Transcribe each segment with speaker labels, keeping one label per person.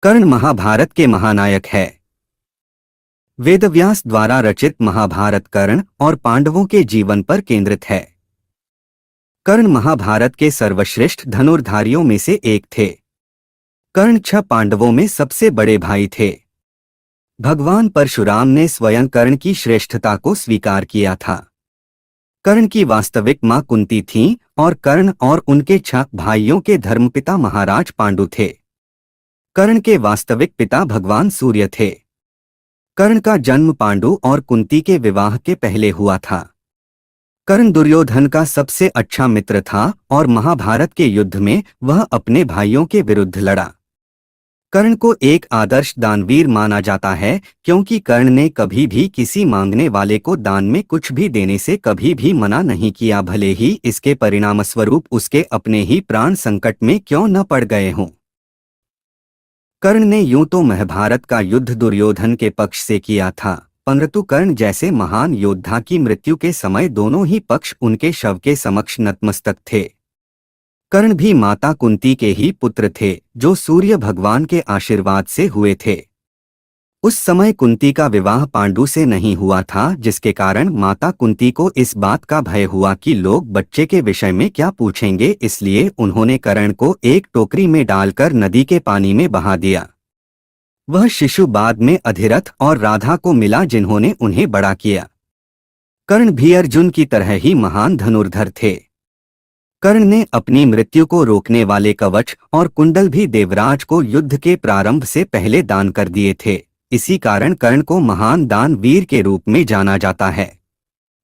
Speaker 1: कर्ण महाभारत के महानायक है। वेदव्यास द्वारा रचित महाभारत कर्ण और पांडवों के जीवन पर केंद्रित है। कर्ण महाभारत के सर्वश्रेष्ठ धनुर्धारियों में से एक थे। कर्ण 6 पांडवों में सबसे बड़े भाई थे। भगवान परशुराम ने स्वयं कर्ण की श्रेष्ठता को स्वीकार किया था। कर्ण की वास्तविक मां कुंती थीं और कर्ण और उनके 6 भाइयों के धर्मपिता महाराज पांडु थे। कर्ण के वास्तविक पिता भगवान सूर्य थे। कर्ण का जन्म पांडु और कुंती के विवाह के पहले हुआ था। कर्ण दुर्योधन का सबसे अच्छा मित्र था और महाभारत के युद्ध में वह अपने भाइयों के विरुद्ध लड़ा। कर्ण को एक आदर्श दानवीर माना जाता है क्योंकि कर्ण ने कभी भी किसी मांगने वाले को दान में कुछ भी देने से कभी भी मना नहीं किया, भले ही इसके परिणामस्वरूप उसके अपने ही प्राण संकट में क्यों न पड़ गए हों। कर्ण ने यूं तो महाभारत का युद्ध दुर्योधन के पक्ष से किया था, परंतु कर्ण जैसे महान योद्धा की मृत्यु के समय दोनों ही पक्ष उनके शव के समक्ष नतमस्तक थे। कर्ण भी माता कुंती के ही पुत्र थे जो सूर्य भगवान के आशीर्वाद से हुए थे। उस समय कुंती का विवाह पांडु से नहीं हुआ था, जिसके कारण माता कुंती को इस बात का भय हुआ कि लोग बच्चे के विषय में क्या पूछेंगे, इसलिए उन्होंने कर्ण को एक टोकरी में डालकर नदी के पानी में बहा दिया। वह शिशु बाद में अधिरथ और राधा को मिला जिन्होंने उन्हें बड़ा किया। कर्ण भी अर्जुन की तरह ही महान धनुर्धर थे। कर्ण ने अपनी मृत्यु को रोकने वाले कवच और कुंडल भी देवराज को युद्ध के प्रारंभ से पहले दान कर दिए थे। इसी कारण कर्ण को महान दानवीर के रूप में जाना जाता है।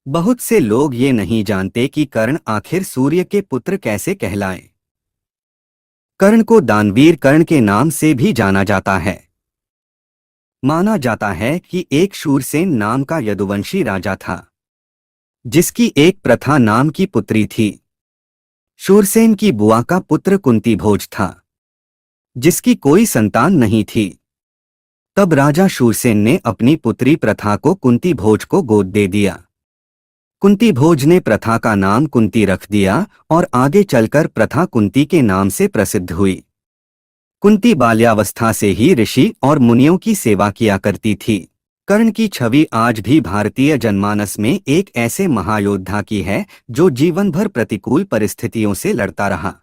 Speaker 1: बहुत से लोग ये नहीं जानते कि कर्ण आखिर सूर्य के पुत्र कैसे कहलाए। कर्ण को दानवीर कर्ण के नाम से भी जाना जाता है। माना जाता है कि एक शूरसेन नाम का यदुवंशी राजा था, जिसकी एक प्रथा नाम की पुत्री थी। शूरसेन की बुआ का पुत्र कुंती भोज था, जिसकी कोई संतान नहीं थी। तब राजा शूरसेन ने अपनी पुत्री प्रथा को कुंती भोज को गोद दे दिया। कुंती भोज ने प्रथा का नाम कुंती रख दिया और आगे चलकर प्रथा कुंती के नाम से प्रसिद्ध हुई। कुंती बाल्यावस्था से ही ऋषि और मुनियों की सेवा किया करती थी। कर्ण की छवि आज भी भारतीय जनमानस में एक ऐसे महायोद्धा की है जो जीवन भर प्रतिकूल परिस्थितियों से लड़ता रहा।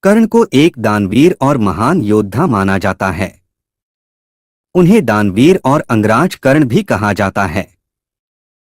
Speaker 1: कर्ण को एक दानवीर और महान योद्धा माना जाता है। उन्हें दानवीर और अंगराज कर्ण भी कहा जाता है।